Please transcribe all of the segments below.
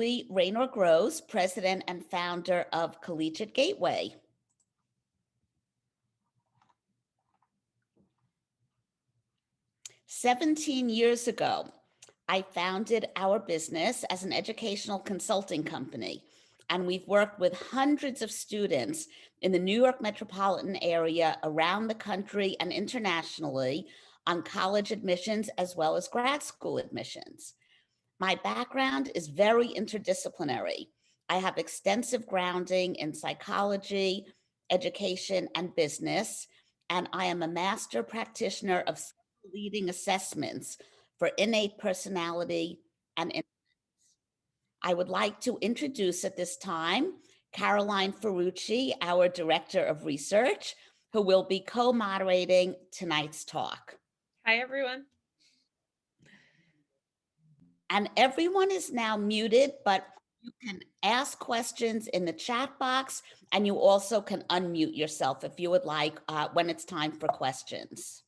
Julie Raynor Gross, President and founder of Collegiate Gateway. "17 years ago, I founded our business as an educational consulting company, and we've worked with hundreds of students in the New York metropolitan area, around the country, and internationally on college admissions as well as grad school admissions. My background is very interdisciplinary. I have extensive grounding in psychology, education, and business, and I am a master practitioner of leading assessments for innate personality and I would like to introduce at this time Caroline Ferrucci, our Director of Research, who will be co-moderating tonight's talk. Hi, everyone. And everyone is now muted, but you can ask questions in the chat box, and you also can unmute yourself if you would like when it's time for questions.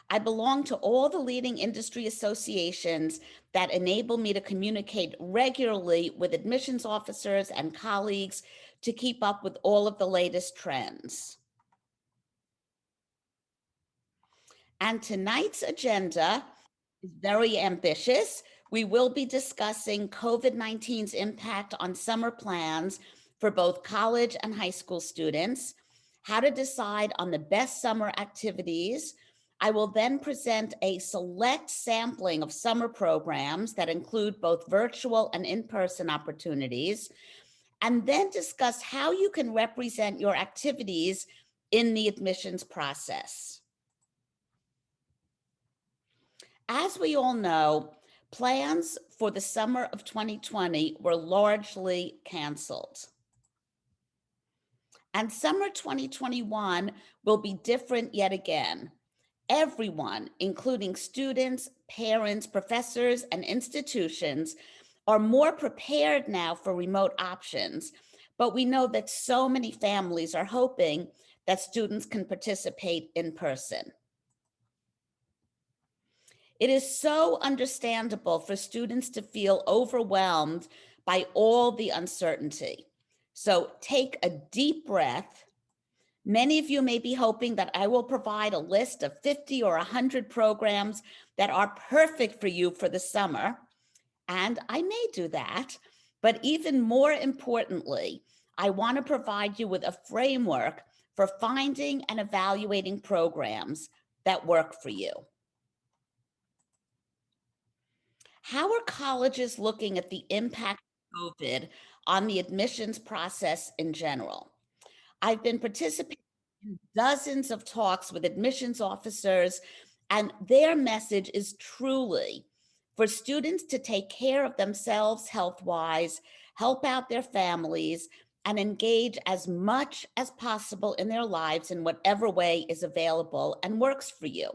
I belong to all the leading industry associations that enable me to communicate regularly with admissions officers and colleagues to keep up with all of the latest trends. And tonight's agenda is very ambitious. We will be discussing COVID-19's impact on summer plans for both college and high school students, how to decide on the best summer activities. I will then present a select sampling of summer programs that include both virtual and in-person opportunities, and then discuss how you can represent your activities in the admissions process. As we all know, plans for the summer of 2020 were largely canceled. And summer 2021 will be different yet again. Everyone, including students, parents, professors, and institutions, are more prepared now for remote options, but we know that so many families are hoping that students can participate in person. It is so understandable for students to feel overwhelmed by all the uncertainty. So take a deep breath. Many of you may be hoping that I will provide a list of 50 or 100 programs that are perfect for you for the summer, and I may do that. But even more importantly, I want to provide you with a framework for finding and evaluating programs that work for you. How are colleges looking at the impact of COVID on the admissions process in general? I've been participating in dozens of talks with admissions officers, and their message is truly for students to take care of themselves health-wise, help out their families, and engage as much as possible in their lives in whatever way is available and works for you.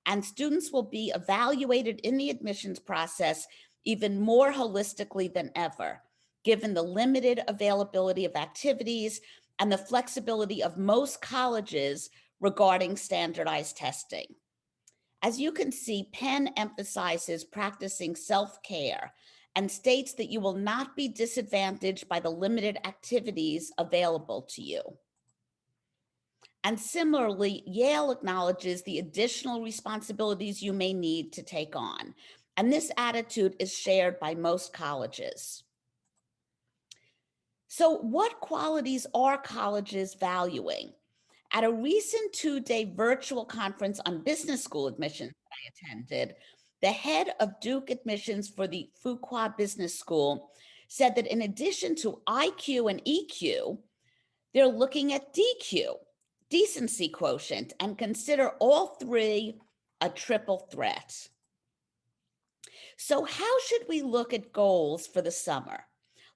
And students will be evaluated in the admissions process even more holistically than ever, given the limited availability of activities and the flexibility of most colleges regarding standardized testing. As you can see, Penn emphasizes practicing self-care and states that you will not be disadvantaged by the limited activities available to you. And similarly, Yale acknowledges the additional responsibilities you may need to take on. And this attitude is shared by most colleges. So what qualities are colleges valuing? At a recent 2-day virtual conference on business school admissions that I attended, the head of Duke admissions for the Fuqua Business School said that in addition to IQ and EQ, they're looking at DQ, decency quotient, and consider all three a triple threat. So how should we look at goals for the summer?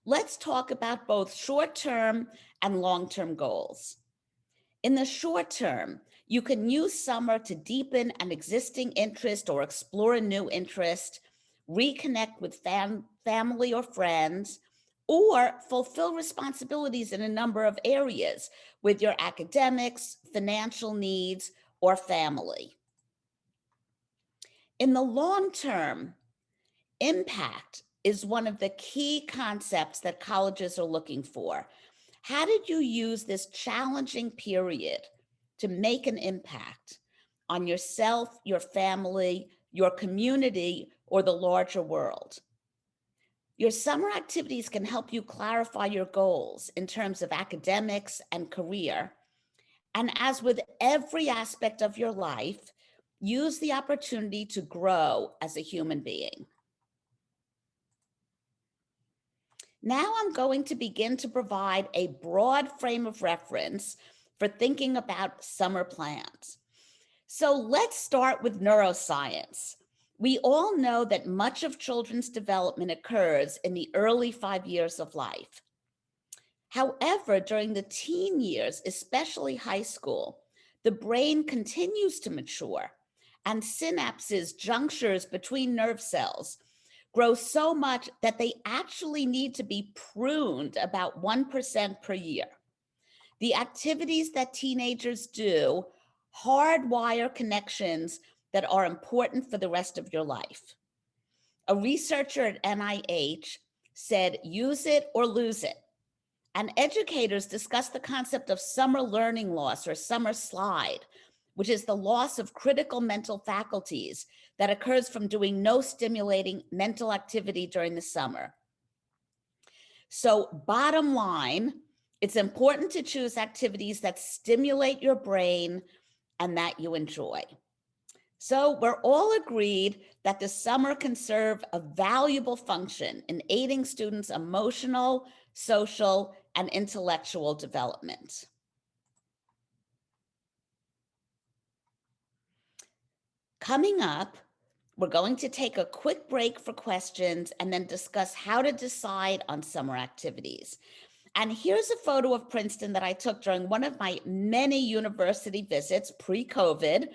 Let's talk about both short-term and long-term goals. In the short term, you can use summer to deepen an existing interest or explore a new interest, reconnect with family or friends, or fulfill responsibilities in a number of areas with your academics, financial needs, or family. In the long term, impact is one of the key concepts that colleges are looking for. How did you use this challenging period to make an impact on yourself, your family, your community, or the larger world? Your summer activities can help you clarify your goals in terms of academics and career. And as with every aspect of your life, use the opportunity to grow as a human being. Now I'm going to begin to provide a broad frame of reference for thinking about summer plans. So let's start with neuroscience. We all know that much of children's development occurs in the early 5 years of life. However, during the teen years, especially high school, the brain continues to mature, and synapses, junctures between nerve cells, grow so much that they actually need to be pruned about 1% per year. The activities that teenagers do hardwire connections that are important for the rest of your life. A researcher at NIH said, use it or lose it. And educators discussed the concept of summer learning loss, or summer slide, which is the loss of critical mental faculties that occurs from doing no stimulating mental activity during the summer. So bottom line, it's important to choose activities that stimulate your brain and that you enjoy. So we're all agreed that the summer can serve a valuable function in aiding students' emotional, social, and intellectual development. Coming up, we're going to take a quick break for questions and then discuss how to decide on summer activities. And here's a photo of Princeton that I took during one of my many university visits pre-COVID.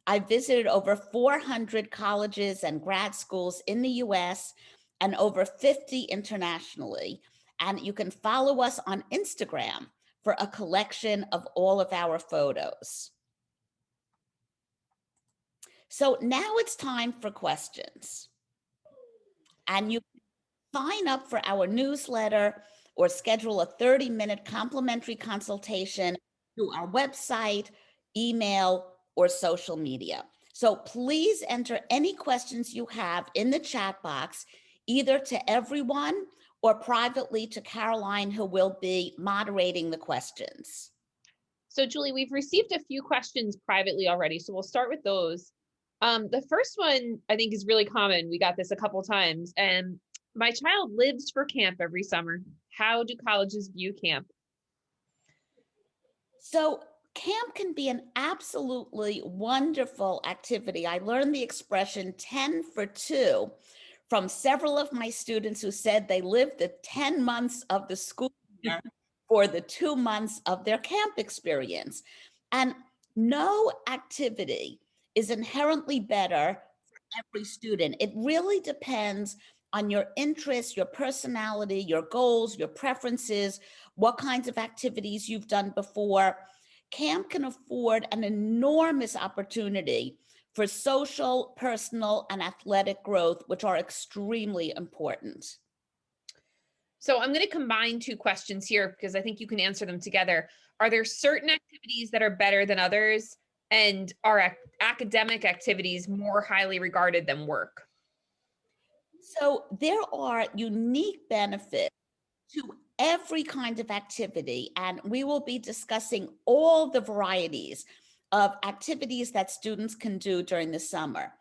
I visited over 400 colleges and grad schools in the US and over 50 internationally. And you can follow us on Instagram for a collection of all of our photos. So now it's time for questions. And you can sign up for our newsletter or schedule a 30-minute complimentary consultation through our website, email, or social media. So please enter any questions you have in the chat box, either to everyone or privately to Caroline, who will be moderating the questions. So Julie, we've received a few questions privately already, so we'll start with those. The first one I think is really common. We got this a couple times, and my child lives for camp every summer. How do colleges view camp? So camp can be an absolutely wonderful activity. I learned the expression 10 for 2 from several of my students who said they lived the 10 months of the school year for the 2 months of their camp experience. And no activity is inherently better for every student. It really depends on your interests, your personality, your goals, your preferences, what kinds of activities you've done before. Camp can afford an enormous opportunity for social, personal, and athletic growth, which are extremely important. So I'm going to combine two questions here because I think you can answer them together. Are there certain activities that are better than others? And are academic activities more highly regarded than work? So there are unique benefits to every kind of activity, and we will be discussing all the varieties of activities that students can do during the summer.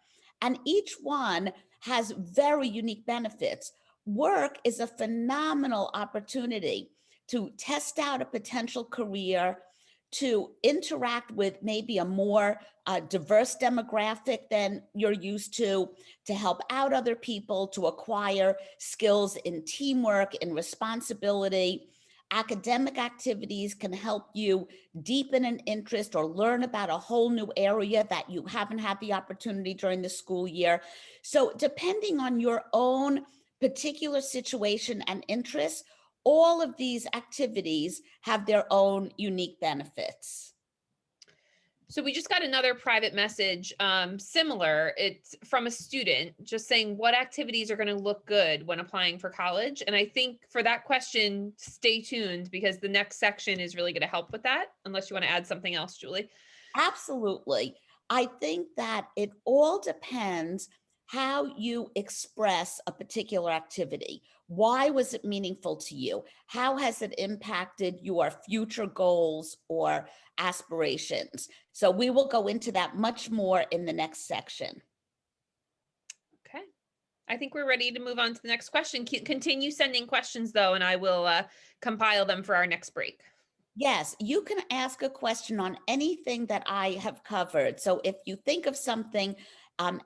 And each one has very unique benefits. Work is a phenomenal opportunity to test out a potential career, to interact with maybe a more diverse demographic than you're used to help out other people, to acquire skills in teamwork, in responsibility. Academic activities can help you deepen an interest or learn about a whole new area that you haven't had the opportunity during the school year. So depending on your own particular situation and interests, all of these activities have their own unique benefits. So we just got another private message, similar. It's from a student just saying what activities are going to look good when applying for college. And I think for that question, stay tuned because the next section is really going to help with that, unless you want to add something else, Julie. Absolutely. I think that it all depends how you express a particular activity. Why was it meaningful to you? How has it impacted your future goals or aspirations? So we will go into that much more in the next section. Okay. I think we're ready to move on to the next question. Continue sending questions though, and I will compile them for our next break. Yes, you can ask a question on anything that I have covered. So if you think of something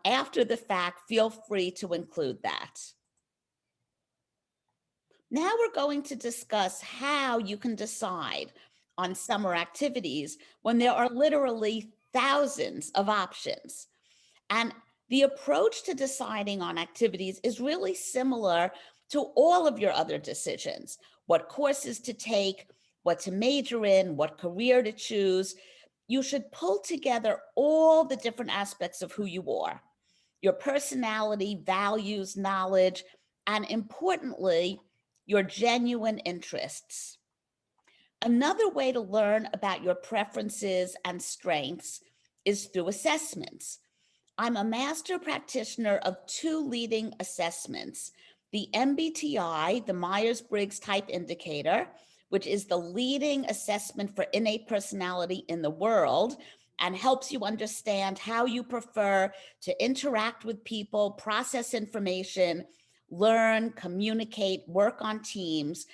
after the fact, feel free to include that. Now we're going to discuss how you can decide on summer activities when there are literally thousands of options. And the approach to deciding on activities is really similar to all of your other decisions: what courses to take, what to major in, what career to choose. You should pull together all the different aspects of who you are, your personality, values, knowledge, and importantly, your genuine interests. Another way to learn about your preferences and strengths is through assessments. I'm a master practitioner of two leading assessments: the MBTI, the Myers-Briggs Type Indicator, which is the leading assessment for innate personality in the world and helps you understand how you prefer to interact with people, process information, learn, communicate, work on teams,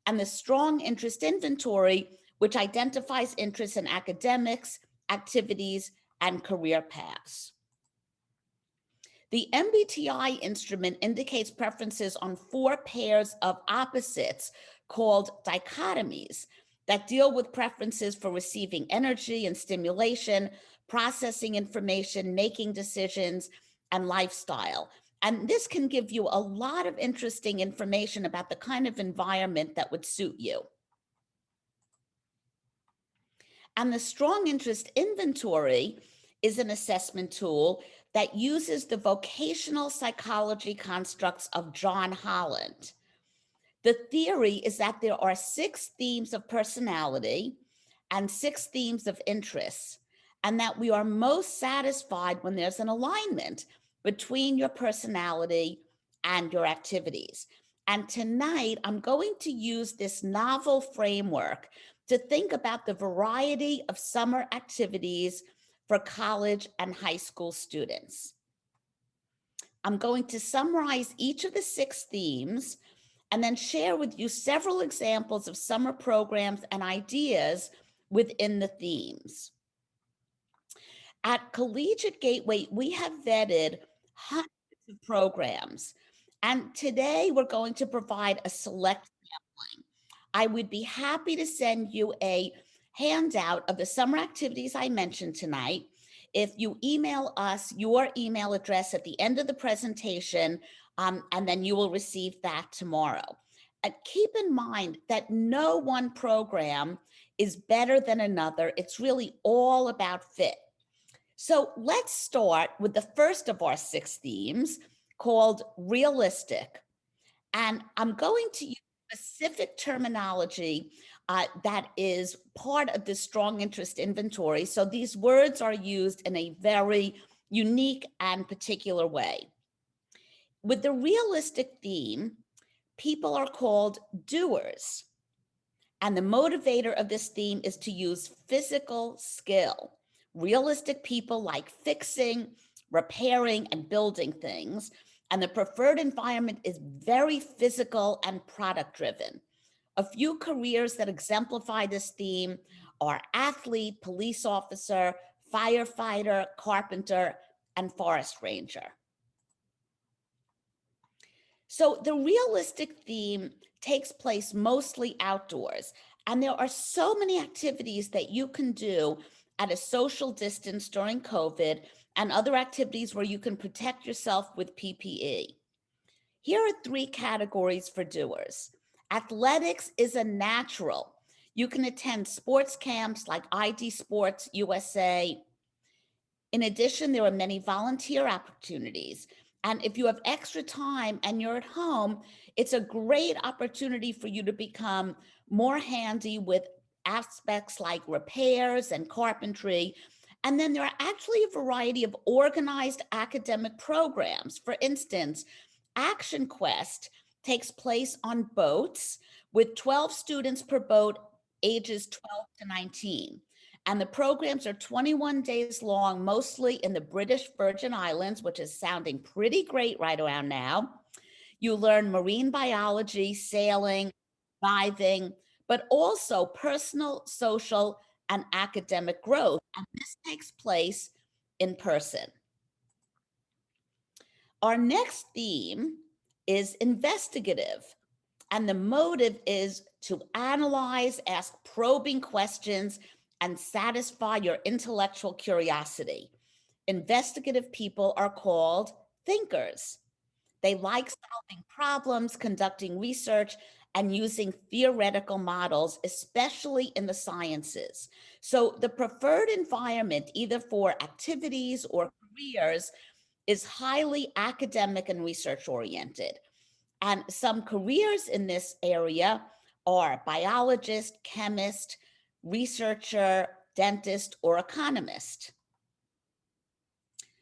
and the Strong Interest Inventory, which identifies interests in academics, activities, and career paths. The MBTI instrument indicates preferences on 4 pairs of opposites called dichotomies that deal with preferences for receiving energy and stimulation, processing information, making decisions, and lifestyle. And this can give you a lot of interesting information about the kind of environment that would suit you. And the Strong Interest Inventory is an assessment tool that uses the vocational psychology constructs of John Holland. The theory is that there are 6 themes of personality and 6 themes of interests, and that we are most satisfied when there's an alignment between your personality and your activities. And tonight, I'm going to use this novel framework to think about the variety of summer activities for college and high school students. I'm going to summarize each of the 6 themes and then share with you several examples of summer programs and ideas within the themes. At Collegiate Gateway, we have vetted hundreds of programs, and today we're going to provide a select sampling. I would be happy to send you a handout of the summer activities I mentioned tonight if you email us your email address at the end of the presentation, and then you will receive that tomorrow. Keep in mind that no one program is better than another. It's really all about fit. So let's start with the first of our 6 themes, called realistic. And I'm going to use specific terminology that is part of the Strong Interest Inventory. So these words are used in a very unique and particular way. With the realistic theme, people are called doers. And the motivator of this theme is to use physical skill. Realistic people like fixing, repairing, and building things. And the preferred environment is very physical and product driven. A few careers that exemplify this theme are athlete, police officer, firefighter, carpenter, and forest ranger. So the realistic theme takes place mostly outdoors, and there are so many activities that you can do at a social distance during COVID and other activities where you can protect yourself with PPE. Here are 3 categories for doers. Athletics is a natural. You can attend sports camps like ID Sports USA. In addition, there are many volunteer opportunities. And if you have extra time and you're at home, it's a great opportunity for you to become more handy with aspects like repairs and carpentry. And then there are actually a variety of organized academic programs. For instance, Action Quest takes place on boats with 12 students per boat, ages 12 to 19. And the programs are 21 days long, mostly in the British Virgin Islands, which is sounding pretty great right around now. You learn marine biology, sailing, diving, but also personal, social, and academic growth. And this takes place in person. Our next theme is investigative. And the motive is to analyze, ask probing questions, and satisfy your intellectual curiosity. Investigative people are called thinkers. They like solving problems, conducting research, and using theoretical models, especially in the sciences. So the preferred environment, either for activities or careers, is highly academic and research oriented. And some careers in this area are biologist, chemist, researcher, dentist, or economist.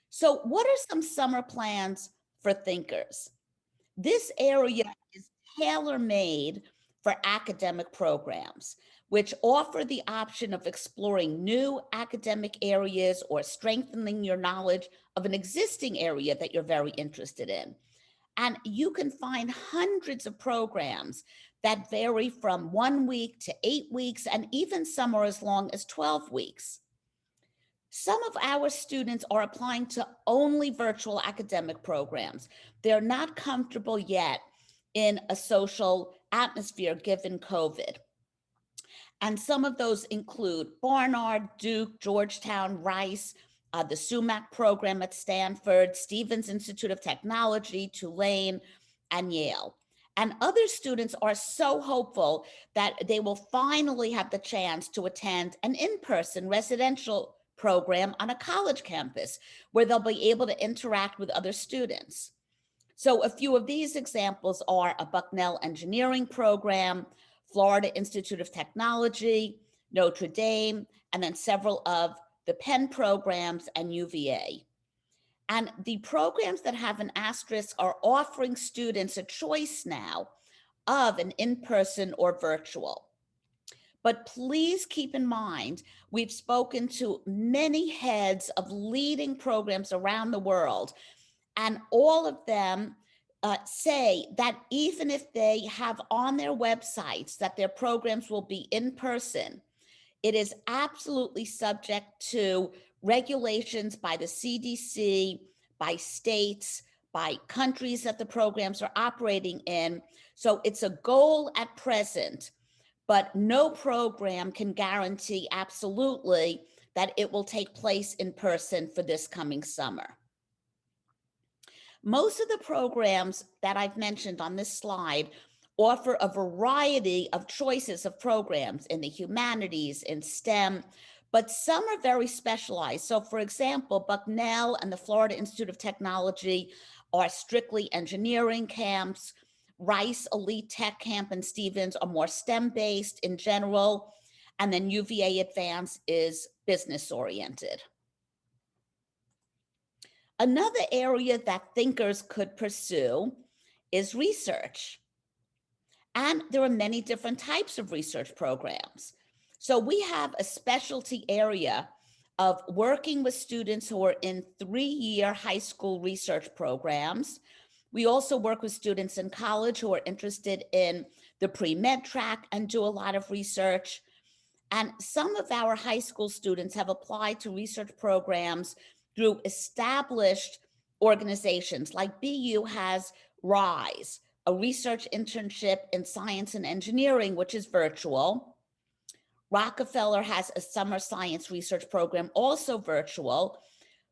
So, what are some summer plans for thinkers? This area is tailor-made for academic programs, which offer the option of exploring new academic areas or strengthening your knowledge of an existing area that you're very interested in. And you can find hundreds of programs that vary from 1 week to 8 weeks, and even some are as long as 12 weeks. Some of our students are applying to only virtual academic programs. They're not comfortable yet in a social atmosphere given COVID. And some of those include Barnard, Duke, Georgetown, Rice, the SUMAC program at Stanford, Stevens Institute of Technology, Tulane, and Yale. And other students are so hopeful that they will finally have the chance to attend an in-person residential program on a college campus where they'll be able to interact with other students. So a few of these examples are a Bucknell engineering program, Florida Institute of Technology, Notre Dame, and then several of the Penn programs and UVA. And the programs that have an asterisk are offering students a choice now of an in-person or virtual. But please keep in mind, we've spoken to many heads of leading programs around the world, and all of them say that even if they have on their websites that their programs will be in person, it is absolutely subject to regulations by the CDC, by states, by countries that the programs are operating in. So it's a goal at present, but no program can guarantee absolutely that it will take place in person for this coming summer. Most of the programs that I've mentioned on this slide offer a variety of choices of programs in the humanities, in STEM, but some are very specialized. So for example, Bucknell and the Florida Institute of Technology are strictly engineering camps. Rice Elite Tech Camp and Stevens are more STEM-based in general. And then UVA Advanced is business oriented. Another area that thinkers could pursue is research. And there are many different types of research programs. So we have a specialty area of working with students who are in 3-year high school research programs. We also work with students in college who are interested in the pre-med track and do a lot of research. And some of our high school students have applied to research programs through established organizations, like BU has RISE, a research internship in science and engineering, which is virtual. Rockefeller has a summer science research program, also virtual.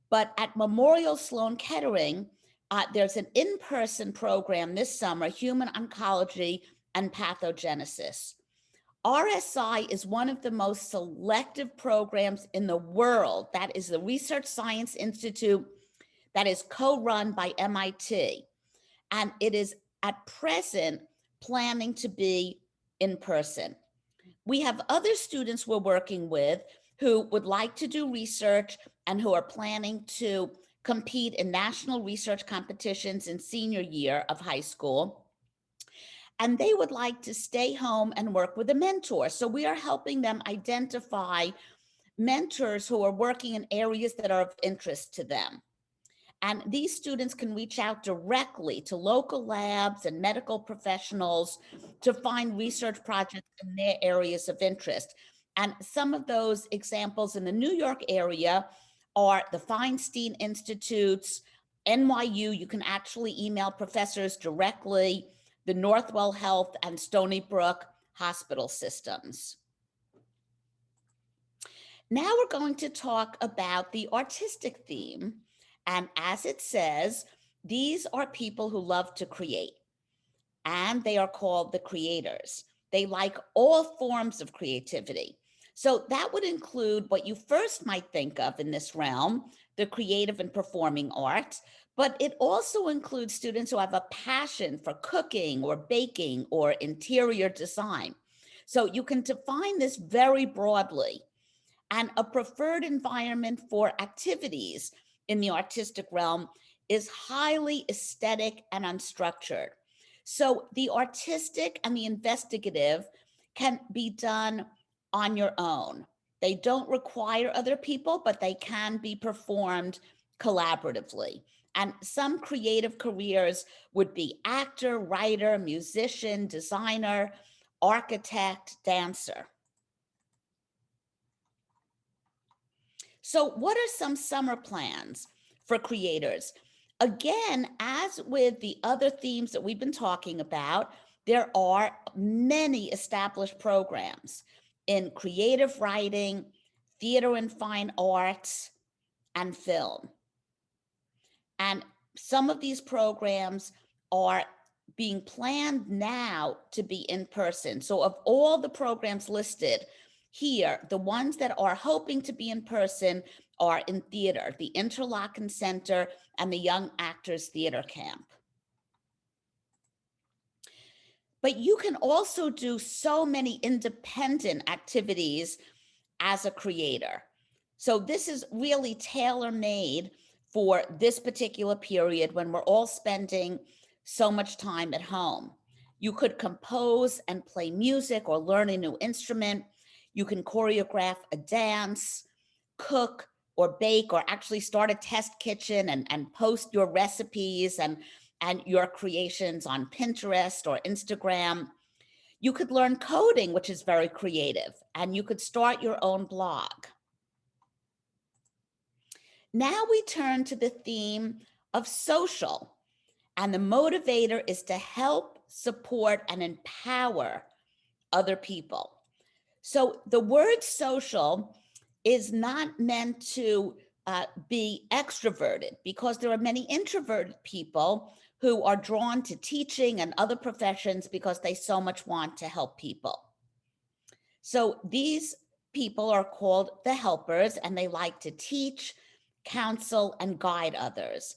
But at Memorial Sloan Kettering, there's an in-person program this summer, Human Oncology and Pathogenesis. RSI is one of the most selective programs in the world. That is the Research Science Institute that is co-run by MIT. And it is at present planning to be in person. We have other students we're working with who would like to do research and who are planning to compete in national research competitions in senior year of high school. And they would like to stay home and work with a mentor. So we are helping them identify mentors who are working in areas that are of interest to them. And these students can reach out directly to local labs and medical professionals to find research projects in their areas of interest. And some of those examples in the New York area are the Feinstein Institutes, NYU. You can actually email professors directly, the Northwell Health and Stony Brook hospital systems. Now we're going to talk about the artistic theme. And as it says, these are people who love to create, and they are called the creators. They like all forms of creativity. So that would include what you first might think of in this realm, the creative and performing arts, but it also includes students who have a passion for cooking or baking or interior design. So you can define this very broadly. And a preferred environment for activities in the artistic realm is highly aesthetic and unstructured. So the artistic and the investigative can be done on your own. They don't require other people, but they can be performed collaboratively. And some creative careers would be actor, writer, musician, designer, architect, dancer. So what are some summer plans for creators? Again, as with the other themes that we've been talking about, there are many established programs in creative writing, theater and fine arts, and film. And some of these programs are being planned now to be in person. So of all the programs listed here, the ones that are hoping to be in person are in theater, the Interlochen Center and the Young Actors Theater Camp. But you can also do so many independent activities as a creator. So this is really tailor-made for this particular period when we're all spending so much time at home. You could compose and play music or learn a new instrument. You can choreograph a dance, cook or bake, or actually start a test kitchen and post your recipes and your creations on Pinterest or Instagram. You could learn coding, which is very creative, and you could start your own blog. Now we turn to the theme of social, and the motivator is to help, support, and empower other people. So the word social is not meant to be extroverted, because there are many introverted people who are drawn to teaching and other professions because they so much want to help people. So these people are called the helpers, and they like to teach, counsel, and guide others.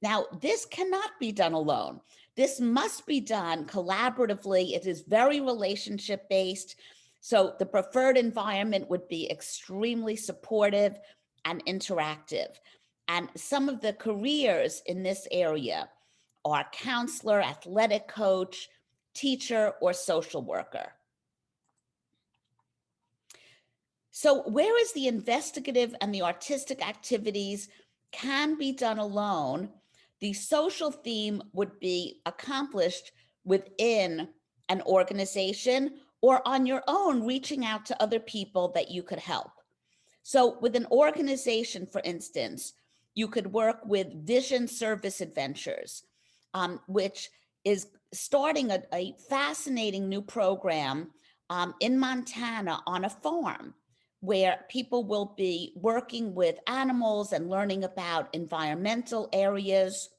Now, this cannot be done alone. This must be done collaboratively. It is very relationship based. So the preferred environment would be extremely supportive and interactive. And some of the careers in this area are counselor, athletic coach, teacher, or social worker. So whereas the investigative and the artistic activities can be done alone, the social theme would be accomplished within an organization or on your own, reaching out to other people that you could help. So with an organization, for instance, you could work with Vision Service Adventures, which is starting a fascinating new program in Montana on a farm, where people will be working with animals and learning about environmental areas.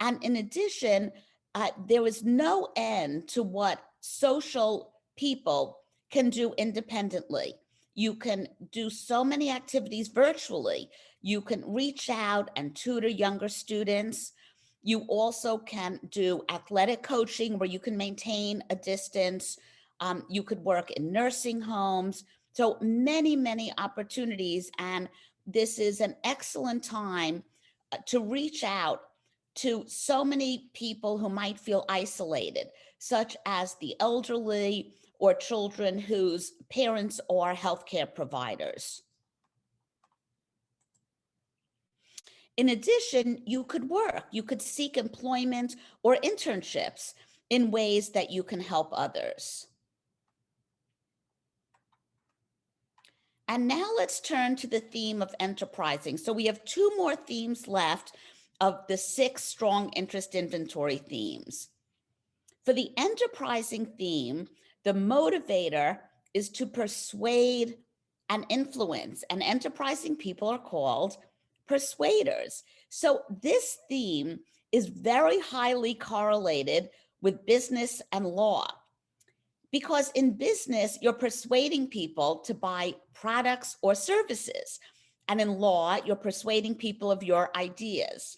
And in addition, there is no end to what social people can do independently. You can do so many activities virtually. You can reach out and tutor younger students. You also can do athletic coaching where you can maintain a distance. You could work in nursing homes. So many, many opportunities. And this is an excellent time to reach out to so many people who might feel isolated, such as the elderly or children whose parents are healthcare providers. In addition, you could work, you could seek employment or internships in ways that you can help others. And now let's turn to the theme of enterprising. So we have 2 more themes left of the 6 strong interest inventory themes. For the enterprising theme, the motivator is to persuade and influence, and enterprising people are called persuaders. So this theme is very highly correlated with business and law. Because in business, you're persuading people to buy products or services. And in law, you're persuading people of your ideas.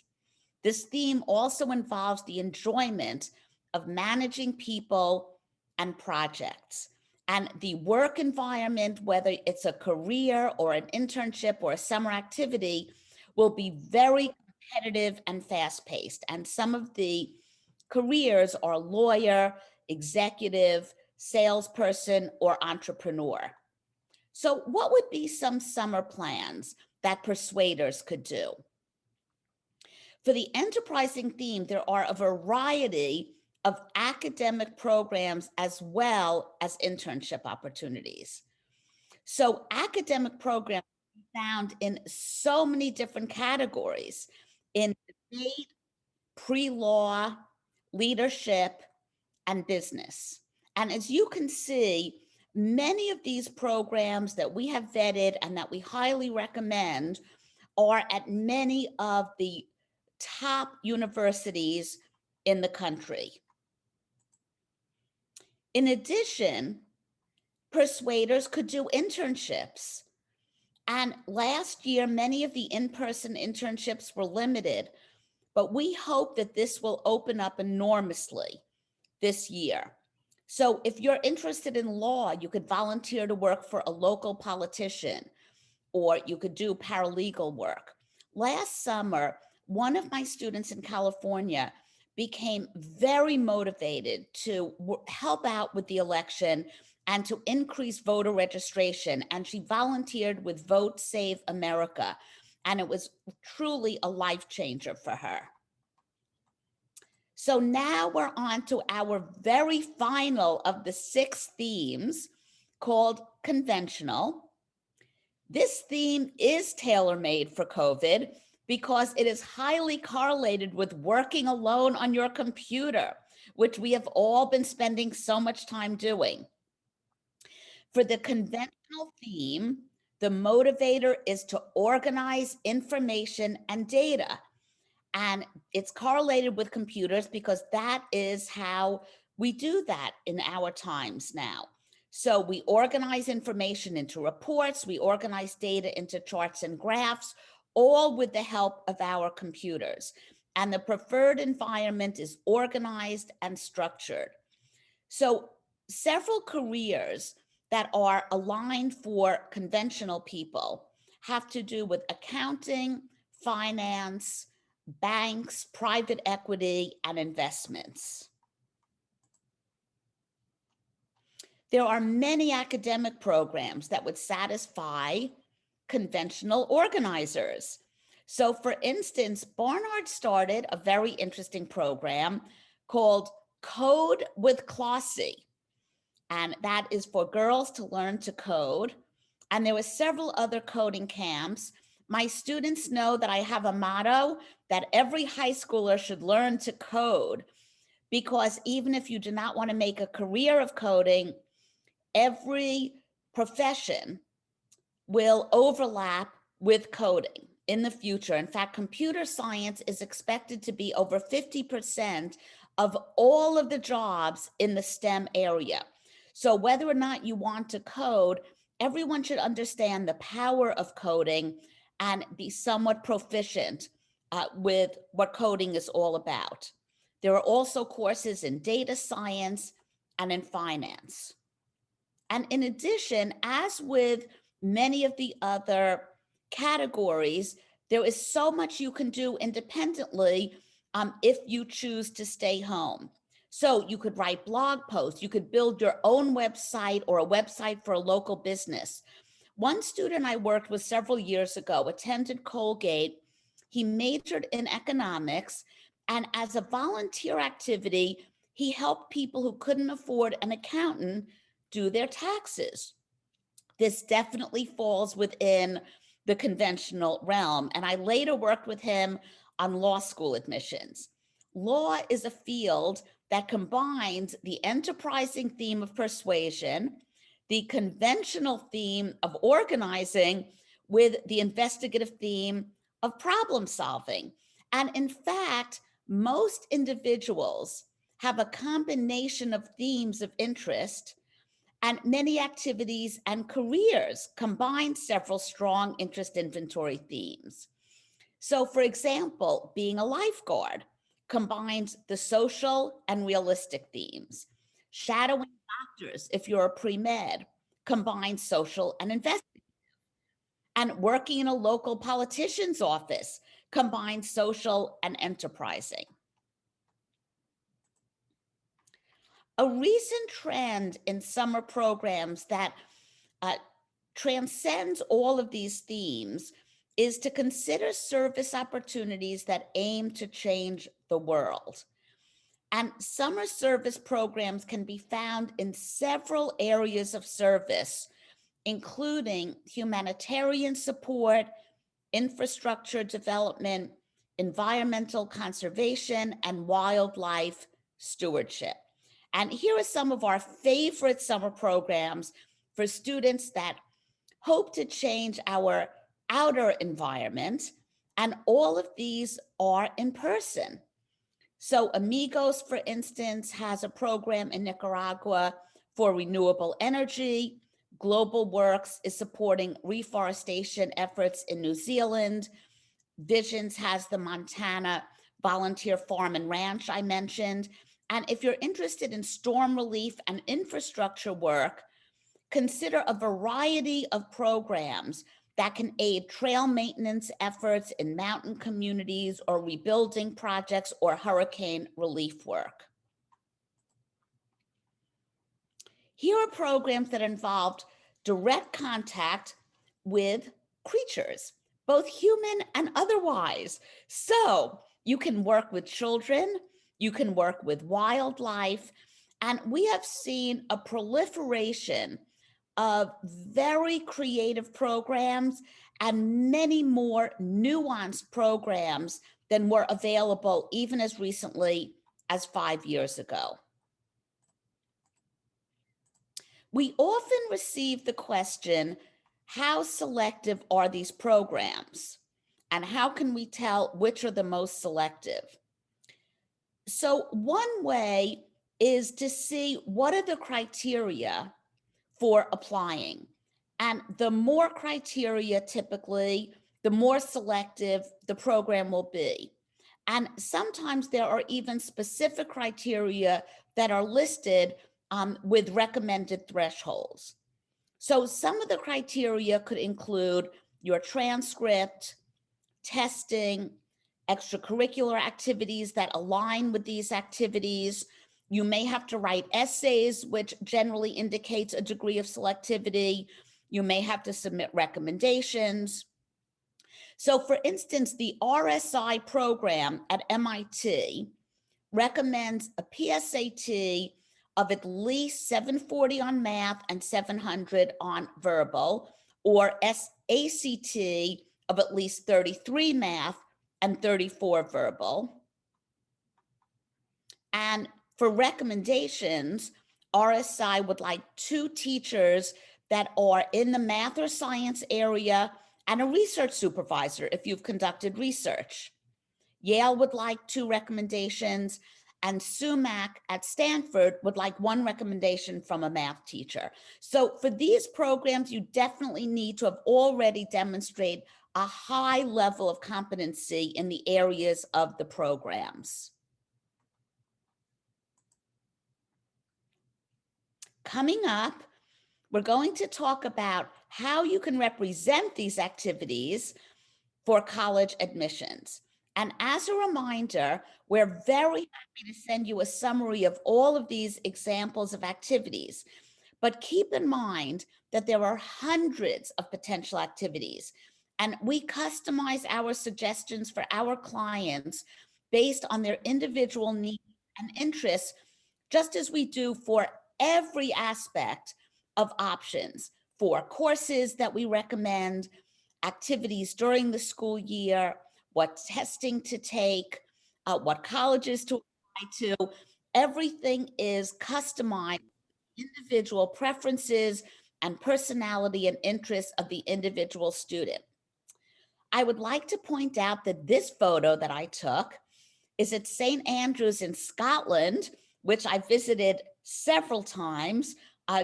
This theme also involves the enjoyment of managing people and projects. And the work environment, whether it's a career or an internship or a summer activity, will be very competitive and fast-paced. And some of the careers are lawyer, executive, salesperson, or entrepreneur. So what would be some summer plans that persuaders could do? For the enterprising theme, there are a variety of academic programs as well as internship opportunities. So academic programs are found in so many different categories: in debate, pre-law, leadership, and business. And as you can see, many of these programs that we have vetted and that we highly recommend are at many of the top universities in the country. In addition, persuaders could do internships. And last year, many of the in-person internships were limited, but we hope that this will open up enormously this year. So if you're interested in law, you could volunteer to work for a local politician, or you could do paralegal work. Last summer, one of my students in California became very motivated to help out with the election and to increase voter registration. And she volunteered with Vote Save America. And it was truly a life changer for her. So now we're on to our very final of the 6 themes, called conventional. This theme is tailor-made for COVID because it is highly correlated with working alone on your computer, which we have all been spending so much time doing. For the conventional theme, the motivator is to organize information and data. And it's correlated with computers because that is how we do that in our times now. So we organize information into reports, we organize data into charts and graphs, all with the help of our computers. And the preferred environment is organized and structured. So several careers that are aligned for conventional people have to do with accounting, finance, banks, private equity, and investments. There are many academic programs that would satisfy conventional organizers. So for instance, Barnard started a very interesting program called Code with Clossy. And that is for girls to learn to code. And there were several other coding camps. My students know that I have a motto that every high schooler should learn to code, because even if you do not want to make a career of coding, every profession will overlap with coding in the future. In fact, computer science is expected to be over 50% of all of the jobs in the STEM area. So whether or not you want to code, everyone should understand the power of coding and be somewhat proficient with what coding is all about. There are also courses in data science and in finance. And in addition, as with many of the other categories, there is so much you can do independently if you choose to stay home. So you could write blog posts, you could build your own website or a website for a local business. One student I worked with several years ago attended Colgate. He majored in economics, and as a volunteer activity, he helped people who couldn't afford an accountant do their taxes. This definitely falls within the conventional realm. And I later worked with him on law school admissions. Law is a field that combines the enterprising theme of persuasion, the conventional theme of organizing, with the investigative theme of problem solving. And in fact, most individuals have a combination of themes of interest, and many activities and careers combine several strong interest inventory themes. So, for example, being a lifeguard combines the social and realistic themes. Shadowing doctors, if you're a pre-med, combines social and investigative. And working in a local politician's office combines social and enterprising. A recent trend in summer programs that transcends all of these themes is to consider service opportunities that aim to change the world. And summer service programs can be found in several areas of service, including humanitarian support, infrastructure development, environmental conservation, and wildlife stewardship. And here are some of our favorite summer programs for students that hope to change our outer environment. And all of these are in person. So Amigos, for instance, has a program in Nicaragua for renewable energy. Global Works is supporting reforestation efforts in New Zealand. Visions has the Montana Volunteer Farm and Ranch I mentioned. And if you're interested in storm relief and infrastructure work, consider a variety of programs that can aid trail maintenance efforts in mountain communities or rebuilding projects or hurricane relief work. Here are programs that involved direct contact with creatures, both human and otherwise. So you can work with children, you can work with wildlife, and we have seen a proliferation of very creative programs and many more nuanced programs than were available even as recently as 5 years ago. We often receive the question, how selective are these programs? And how can we tell which are the most selective? So one way is to see what are the criteria for applying. And the more criteria, typically, the more selective the program will be. And sometimes there are even specific criteria that are listed with recommended thresholds. So some of the criteria could include your transcript, testing, extracurricular activities that align with these activities. You may have to write essays, which generally indicates a degree of selectivity. You may have to submit recommendations. So for instance, the RSI program at MIT recommends a PSAT of at least 740 on math and 700 on verbal, or ACT of at least 33 math and 34 verbal. And for recommendations, RSI would like 2 teachers that are in the math or science area and a research supervisor if you've conducted research. Yale would like 2 recommendations, and sumac at Stanford would like one recommendation from a math teacher. So for these programs, you definitely need to have already demonstrated a high level of competency in the areas of the programs. Coming up, we're going to talk about how you can represent these activities for college admissions. And as a reminder, we're very happy to send you a summary of all of these examples of activities. But keep in mind that there are hundreds of potential activities, and we customize our suggestions for our clients based on their individual needs and interests, just as we do for every aspect of options for courses that we recommend, activities during the school year, what testing to take, what colleges to apply to. Everything is customized, individual preferences and personality and interests of the individual student. I would like to point out that this photo that I took is at St. Andrews in Scotland, which I visited several times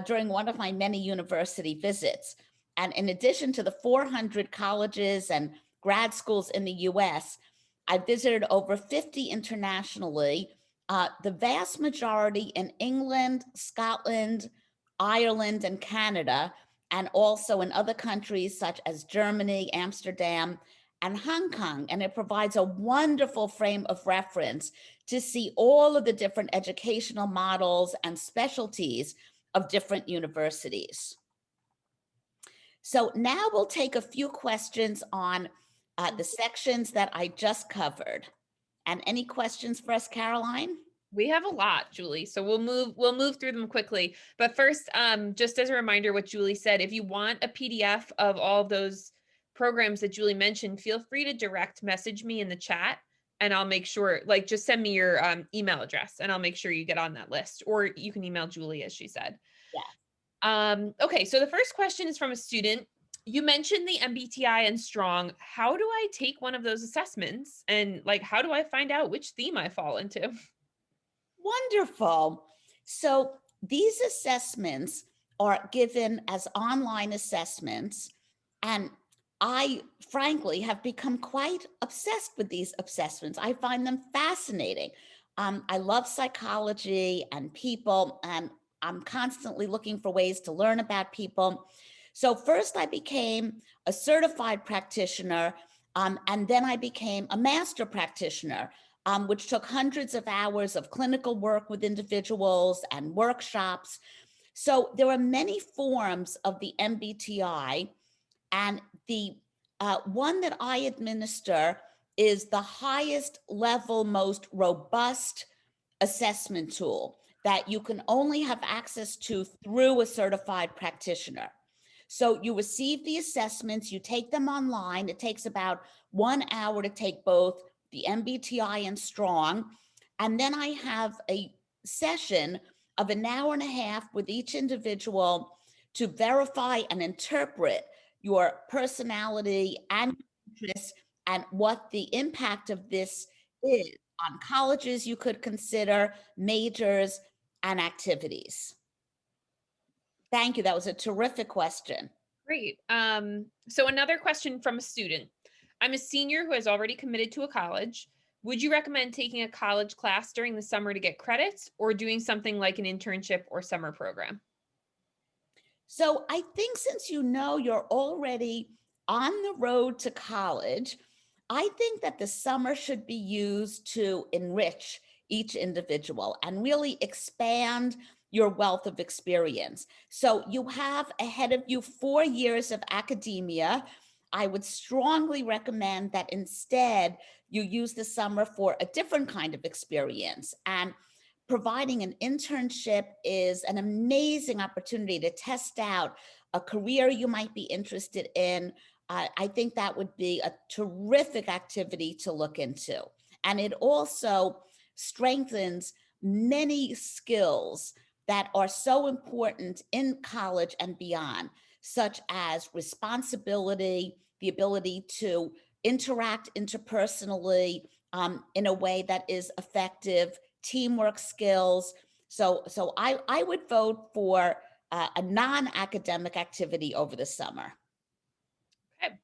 during one of my many university visits. And in addition to the 400 colleges and grad schools in the US, I visited over 50 internationally, the vast majority in England, Scotland, Ireland, and Canada, and also in other countries such as Germany, Amsterdam, and Hong Kong. And it provides a wonderful frame of reference to see all of the different educational models and specialties of different universities. So now we'll take a few questions on the sections that I just covered. And any questions for us, Caroline? We have a lot, Julie. So we'll move through them quickly. But first, just as a reminder, what Julie said, if you want a PDF of all of those programs that Julie mentioned, feel free to direct message me in the chat, and I'll make sure, like, just send me your email address and I'll make sure you get on that list, or you can email Julie, as she said. Yeah. Okay, so the first question is from a student. You mentioned the MBTI and Strong. How do I take one of those assessments? And like, how do I find out which theme I fall into? Wonderful. So these assessments are given as online assessments, and I frankly have become quite obsessed with these assessments. I find them fascinating. I love psychology and people, and I'm constantly looking for ways to learn about people. So first I became a certified practitioner, and then I became a master practitioner, which took hundreds of hours of clinical work with individuals and workshops. So there are many forms of the MBTI, and the one that I administer is the highest level, most robust assessment tool that you can only have access to through a certified practitioner. So you receive the assessments, you take them online. It takes about 1 hour to take both the MBTI and Strong. And then I have a session of an hour and a half with each individual to verify and interpret your personality and interests and what the impact of this is on colleges you could consider, majors, and activities. Thank you. That was a terrific question. Great. So another question from a student. I'm a senior who has already committed to a college. Would you recommend taking a college class during the summer to get credits, or doing something like an internship or summer program? So I think since you know you're already on the road to college, I think that the summer should be used to enrich each individual and really expand your wealth of experience. So you have ahead of you 4 years of academia. I would strongly recommend that instead you use the summer for a different kind of experience. And providing an internship is an amazing opportunity to test out a career you might be interested in. I think that would be a terrific activity to look into. And it also strengthens many skills that are so important in college and beyond, such as responsibility, the ability to interact interpersonally in a way that is effective, teamwork skills. So I would vote for a non-academic activity over the summer. Okay.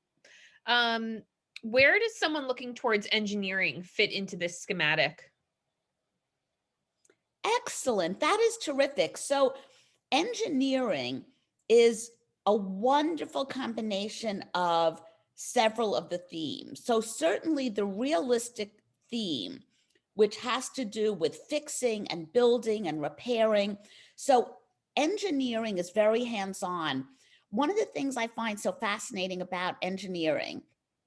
Where does someone looking towards engineering fit into this schematic? Excellent. That is terrific. So engineering is a wonderful combination of several of the themes. So certainly the realistic theme, which has to do with fixing and building and repairing. So engineering is very hands-on. One of the things I find so fascinating about engineering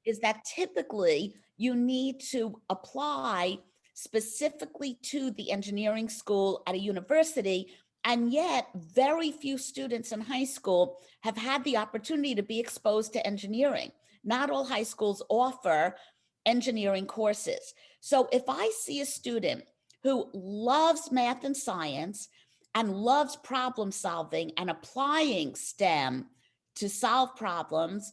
is that typically you need to apply specifically to the engineering school at a university, and yet very few students in high school have had the opportunity to be exposed to engineering. Not all high schools offer engineering courses. So if I see a student who loves math and science and loves problem solving and applying STEM to solve problems,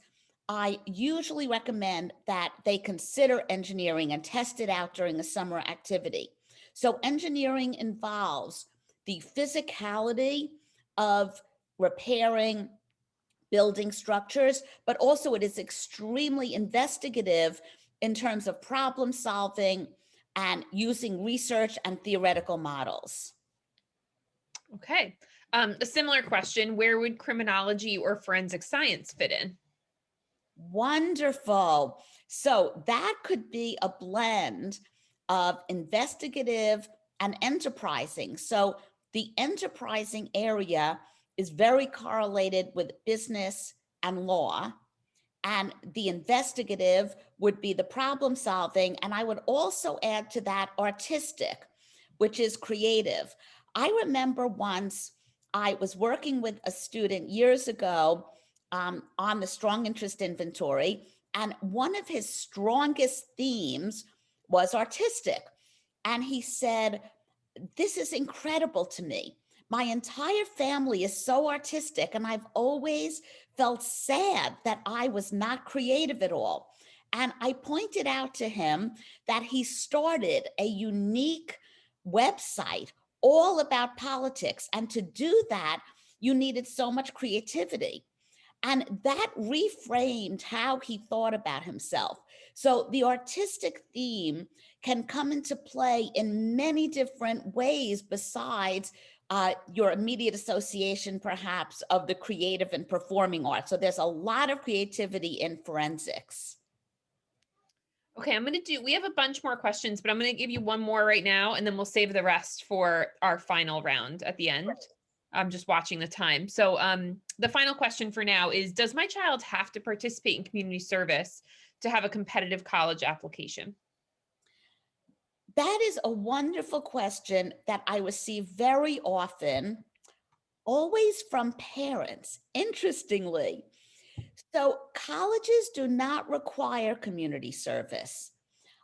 I usually recommend that they consider engineering and test it out during a summer activity. So engineering involves the physicality of repairing building structures, but also it is extremely investigative in terms of problem solving and using research and theoretical models. Okay. A similar question, where would criminology or forensic science fit in? Wonderful. So that could be a blend of investigative and enterprising. So the enterprising area is very correlated with business and law. And the investigative would be the problem solving. And I would also add to that artistic, which is creative. I remember once I was working with a student years ago on the strong interest inventory, and one of his strongest themes was artistic. And he said, "This is incredible to me. My entire family is so artistic, and I've always felt sad that I was not creative at all." And I pointed out to him that he started a unique website all about politics. And to do that, you needed so much creativity. And that reframed how he thought about himself. So the artistic theme can come into play in many different ways besides your immediate association, perhaps, of the creative and performing arts. So there's a lot of creativity in forensics. Okay, we have a bunch more questions, but I'm going to give you one more right now, and then we'll save the rest for our final round at the end. I'm just watching the time. So the final question for now is, does my child have to participate in community service to have a competitive college application? That is a wonderful question that I receive very often, always from parents, interestingly. So colleges do not require community service.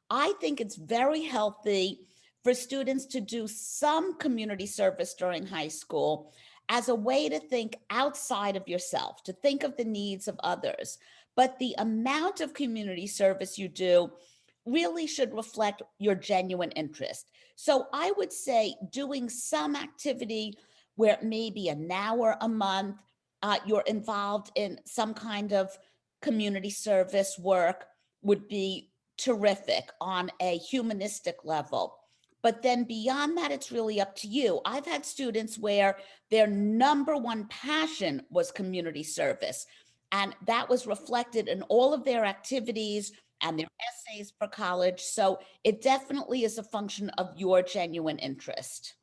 I think it's very healthy for students to do some community service during high school as a way to think outside of yourself, to think of the needs of others. But the amount of community service you do really should reflect your genuine interest. So I would say doing some activity where maybe an hour a month, you're involved in some kind of community service work would be terrific on a humanistic level. But then beyond that, it's really up to you. I've had students where their number one passion was community service, and that was reflected in all of their activities and their essays for college. So it definitely is a function of your genuine interest.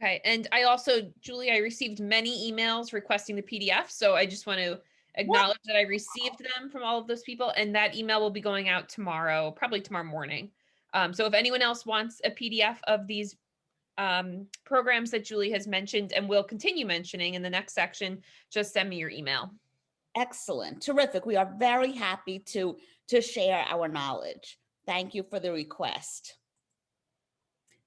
Okay, and I also, Julie, I received many emails requesting the PDF, so I just want to acknowledge that I received them from all of those people, and that email will be going out tomorrow, probably tomorrow morning. So if anyone else wants a PDF of these programs that Julie has mentioned and will continue mentioning in the next section, just send me your email. Excellent. Terrific. We are very happy to share our knowledge. Thank you for the request.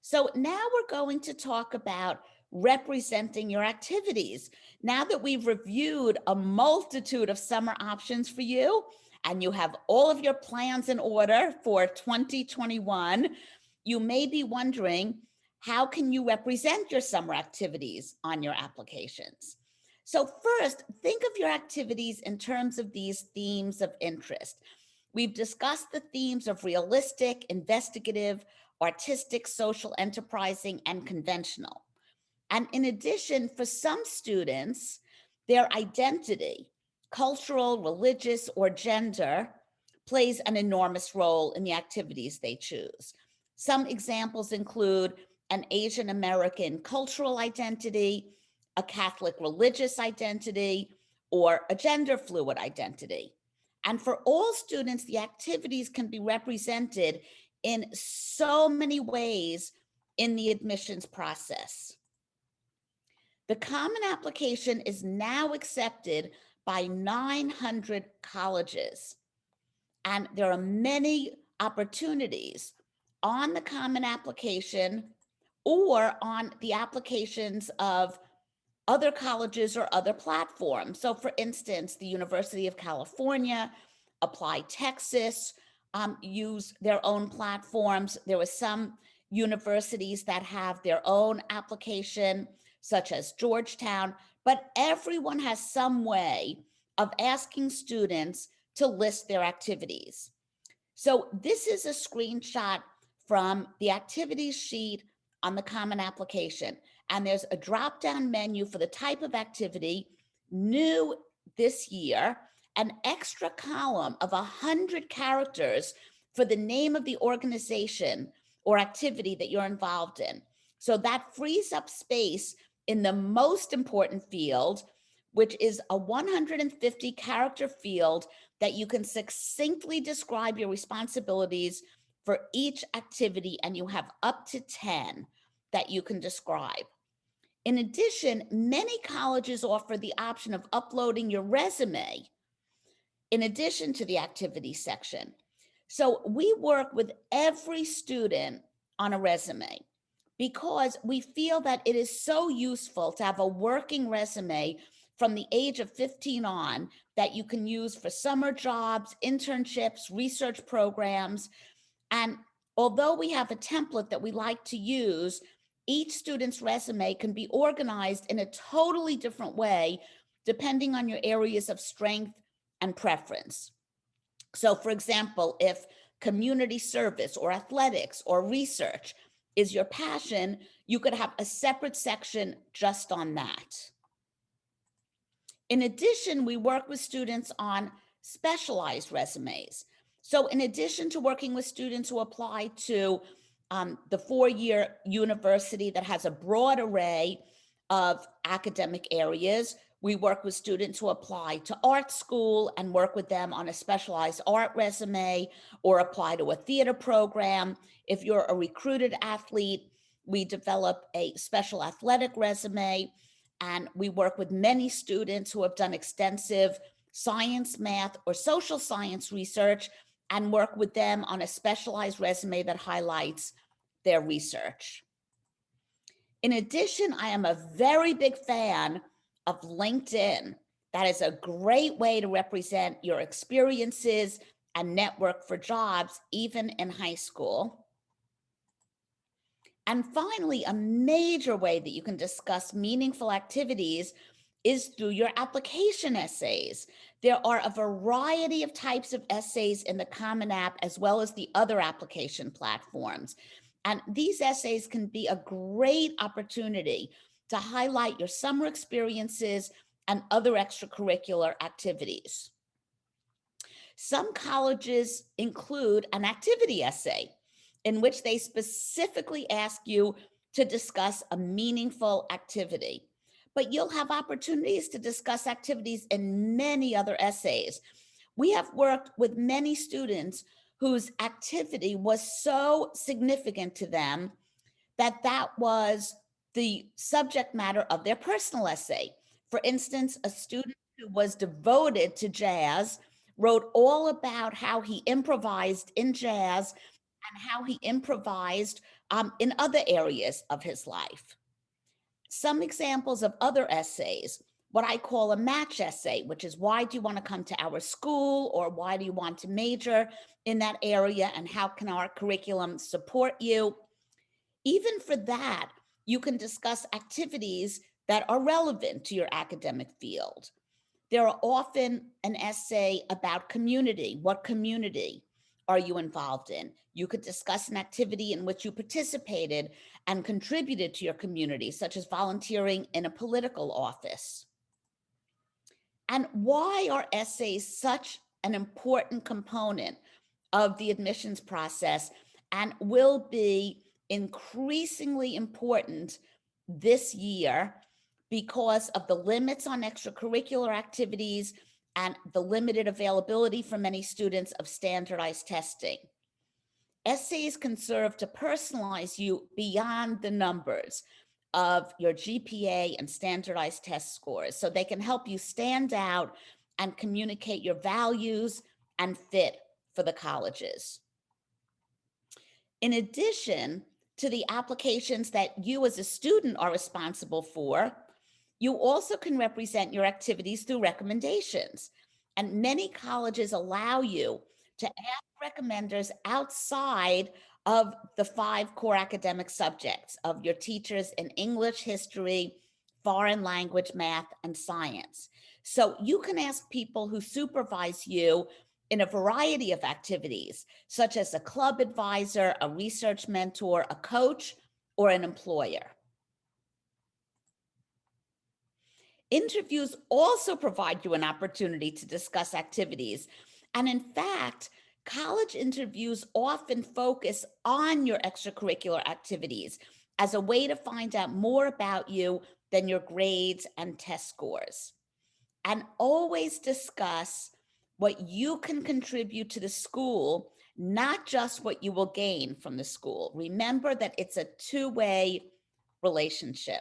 So now we're going to talk about representing your activities. Now that we've reviewed a multitude of summer options for you, and you have all of your plans in order for 2021, You may be wondering, how can you represent your summer activities on your applications? So first, think of your activities in terms of these themes of interest. We've discussed the themes of realistic, investigative, artistic, social, enterprising, and conventional. And in addition, for some students, their identity, cultural, religious, or gender, plays an enormous role in the activities they choose. Some examples include an Asian American cultural identity, a Catholic religious identity, or a gender fluid identity. And for all students, the activities can be represented in so many ways in the admissions process. The Common Application is now accepted by 900 colleges, and there are many opportunities on the Common Application or on the applications of other colleges or other platforms. So for instance, the University of California, Apply Texas, use their own platforms. There are some universities that have their own application, such as Georgetown, but everyone has some way of asking students to list their activities. So this is a screenshot from the activities sheet on the Common Application. And there's a drop-down menu for the type of activity, new this year, an extra column of 100 characters for the name of the organization or activity that you're involved in. So that frees up space in the most important field, which is a 150 character field that you can succinctly describe your responsibilities for each activity, and you have up to 10 that you can describe. In addition, many colleges offer the option of uploading your resume in addition to the activity section. So we work with every student on a resume because we feel that it is so useful to have a working resume from the age of 15 on that you can use for summer jobs, internships, research programs. And although we have a template that we like to use, each student's resume can be organized in a totally different way depending on your areas of strength and preference. So for example, if community service or athletics or research is your passion, you could have a separate section just on that. In addition, we work with students on specialized resumes. So in addition to working with students who apply to the four-year university that has a broad array of academic areas, we work with students who apply to art school and work with them on a specialized art resume or apply to a theater program. If you're a recruited athlete, we develop a special athletic resume, and we work with many students who have done extensive science, math, or social science research and work with them on a specialized resume that highlights their research. In addition, I am a very big fan of LinkedIn. That is a great way to represent your experiences and network for jobs, even in high school. And finally, a major way that you can discuss meaningful activities is through your application essays. There are a variety of types of essays in the Common App as well as the other application platforms. And these essays can be a great opportunity to highlight your summer experiences and other extracurricular activities. Some colleges include an activity essay in which they specifically ask you to discuss a meaningful activity. But you'll have opportunities to discuss activities in many other essays. We have worked with many students whose activity was so significant to them that that was the subject matter of their personal essay. For instance, a student who was devoted to jazz wrote all about how he improvised in jazz and how he improvised in other areas of his life. Some examples of other essays what I call a match essay, which is why do you want to come to our school, or why do you want to major in that area, and how can our curriculum support you? Even for that, you can discuss activities that are relevant to your academic field. There are often an essay about community. What community are you involved in? You could discuss an activity in which you participated and contributed to your community, such as volunteering in a political office. And why are essays such an important component of the admissions process and will be increasingly important this year because of the limits on extracurricular activities and the limited availability for many students of standardized testing? Essays can serve to personalize you beyond the numbers of your GPA and standardized test scores, so they can help you stand out and communicate your values and fit for the colleges. In addition to the applications that you as a student are responsible for, you also can represent your activities through recommendations. And many colleges allow you to ask recommenders outside of the 5 core academic subjects of your teachers in English, history, foreign language, math, and science. So you can ask people who supervise you in a variety of activities, such as a club advisor, a research mentor, a coach, or an employer. Interviews also provide you an opportunity to discuss activities. And in fact, college interviews often focus on your extracurricular activities as a way to find out more about you than your grades and test scores. And always discuss what you can contribute to the school, not just what you will gain from the school. Remember that it's a two-way relationship.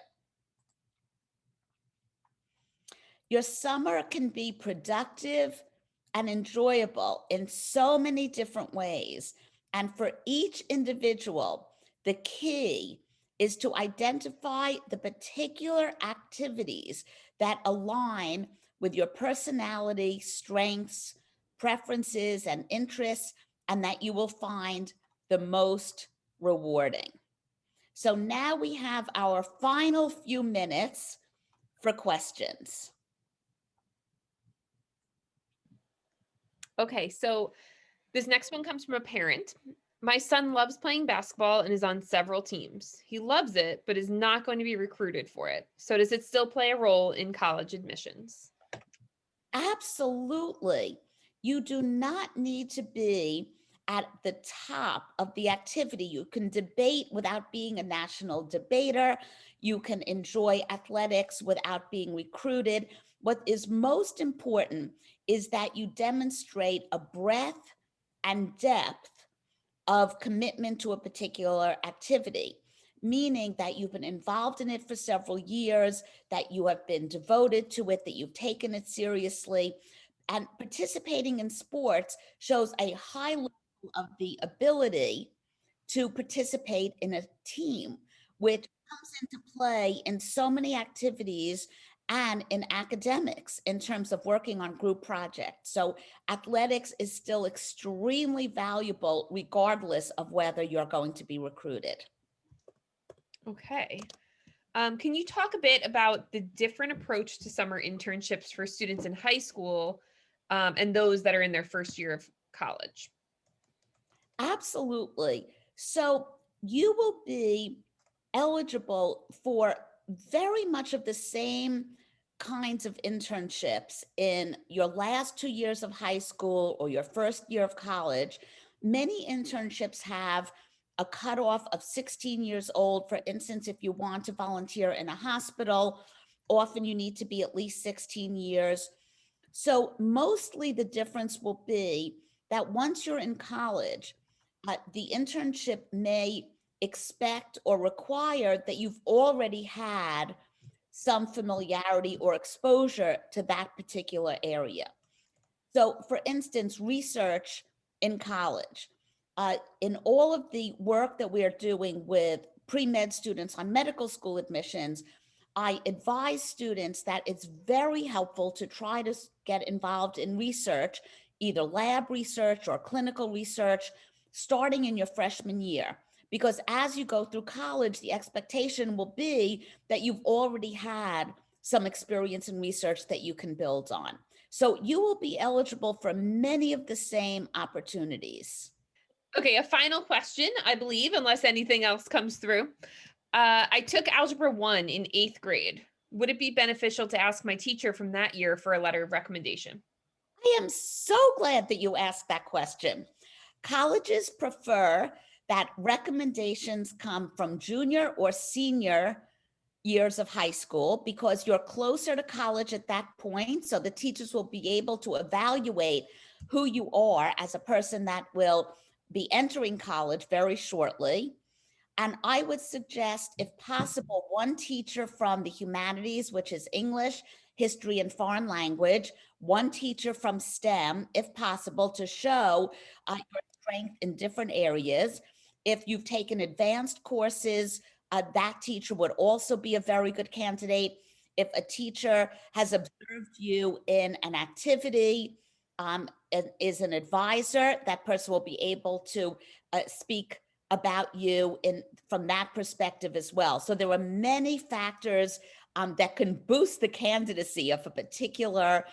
Your summer can be productive and enjoyable in so many different ways. And for each individual, the key is to identify the particular activities that align with your personality, strengths, preferences, and interests, and that you will find the most rewarding. So now we have our final few minutes for questions. Okay, so this next one comes from a parent. My son loves playing basketball and is on several teams. He loves it, but is not going to be recruited for it. So does it still play a role in college admissions? Absolutely. You do not need to be at the top of the activity. You can debate without being a national debater. You can enjoy athletics without being recruited. What is most important is that you demonstrate a breadth and depth of commitment to a particular activity, meaning that you've been involved in it for several years, that you have been devoted to it, that you've taken it seriously. And participating in sports shows a high level of the ability to participate in a team, which comes into play in so many activities and in academics in terms of working on group projects. So athletics is still extremely valuable regardless of whether you're going to be recruited. Okay. Can you talk a bit about the different approach to summer internships for students in high school and those that are in their first year of college? Absolutely. So you will be eligible for very much of the same kinds of internships in your last 2 years of high school or your first year of college. Many internships have a cutoff of 16 years old. For instance, if you want to volunteer in a hospital, often you need to be at least 16 years. So mostly the difference will be that once you're in college, the internship may expect or require that you've already had some familiarity or exposure to that particular area. So, for instance, research in college. In all of the work that we are doing with pre-med students on medical school admissions, I advise students that it's very helpful to try to get involved in research, either lab research or clinical research, starting in your freshman year. Because as you go through college, the expectation will be that you've already had some experience in research that you can build on. So you will be eligible for many of the same opportunities. Okay, a final question, I believe, unless anything else comes through. I took Algebra 1 in 8th grade. Would it be beneficial to ask my teacher from that year for a letter of recommendation? I am so glad that you asked that question. Colleges prefer that recommendations come from junior or senior years of high school because you're closer to college at that point. So the teachers will be able to evaluate who you are as a person that will be entering college very shortly. And I would suggest, if possible, one teacher from the humanities, which is English, history, and foreign language, one teacher from STEM, if possible, to show your strength in different areas. If you've taken advanced courses, that teacher would also be a very good candidate. If a teacher has observed you in an activity, and is an advisor, that person will be able to speak about you in from that perspective as well. So there are many factors that can boost the candidacy of a particular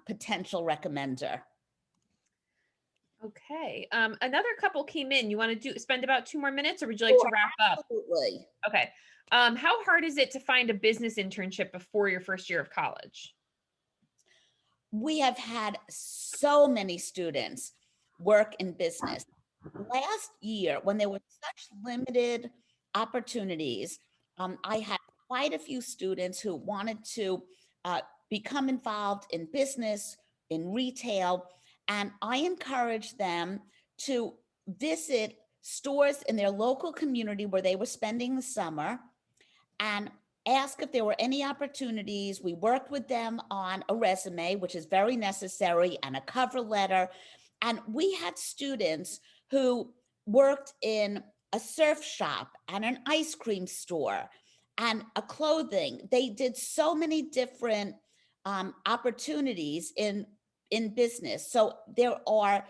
potential recommender. Okay. Another couple came in. You want to spend about 2 more minutes, or would you like to Sure, wrap up? absolutely. Okay. How hard is it to find a business internship before your first year of college? We have had so many students work in business. Last year, when there were such limited opportunities, I had quite a few students who wanted to become involved in business, in retail, and I encouraged them to visit stores in their local community where they were spending the summer and ask if there were any opportunities. We worked with them on a resume, which is very necessary, and a cover letter. And we had students who worked in a surf shop and an ice cream store and a clothing. They did so many different opportunities in business. So there are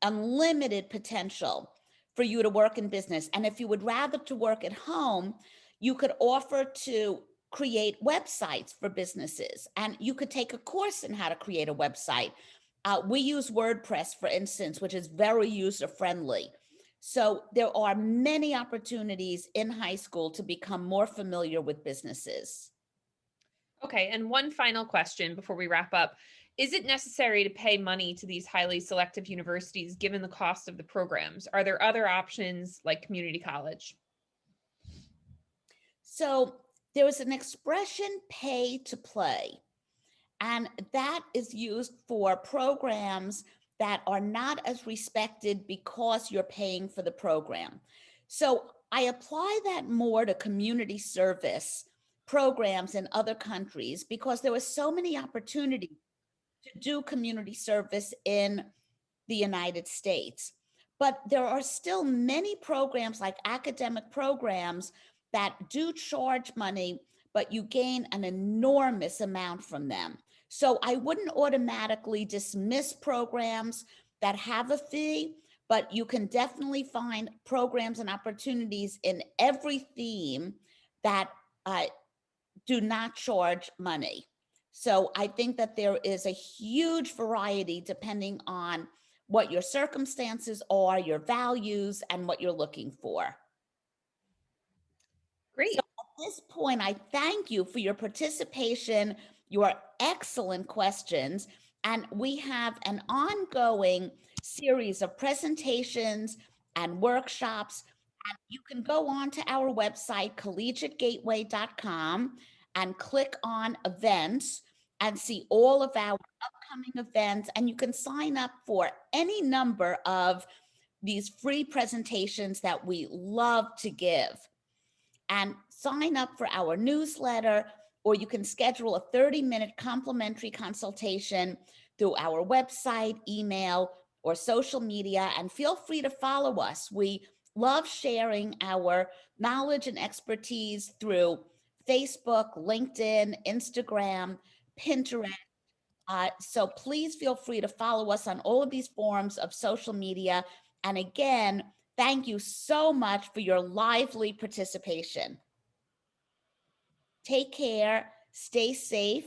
unlimited potential for you to work in business. And if you would rather to work at home, you could offer to create websites for businesses, and you could take a course in how to create a website. We use WordPress, for instance, which is very user friendly. So there are many opportunities in high school to become more familiar with businesses. Okay, and one final question before we wrap up. Is it necessary to pay money to these highly selective universities given the cost of the programs? Are there other options like community college? So there is an expression, pay to play, and that is used for programs that are not as respected because you're paying for the program. So I apply that more to community service programs in other countries because there were so many opportunities to do community service in the United States. But there are still many programs, like academic programs, that do charge money, but you gain an enormous amount from them. So I wouldn't automatically dismiss programs that have a fee, but you can definitely find programs and opportunities in every theme that do not charge money. So I think that there is a huge variety depending on what your circumstances are, your values, and what you're looking for. So Great. at this point, I thank you for your participation, your excellent questions, and we have an ongoing series of presentations and workshops. And you can go on to our website, collegiategateway.com, and click on events and see all of our upcoming events. And you can sign up for any number of these free presentations that we love to give, and sign up for our newsletter, or you can schedule a 30-minute complimentary consultation through our website, email, or social media. And feel free to follow us. We love sharing our knowledge and expertise through Facebook, LinkedIn, Instagram, Pinterest. So please feel free to follow us on all of these forms of social media. And again, thank you so much for your lively participation. Take care, stay safe,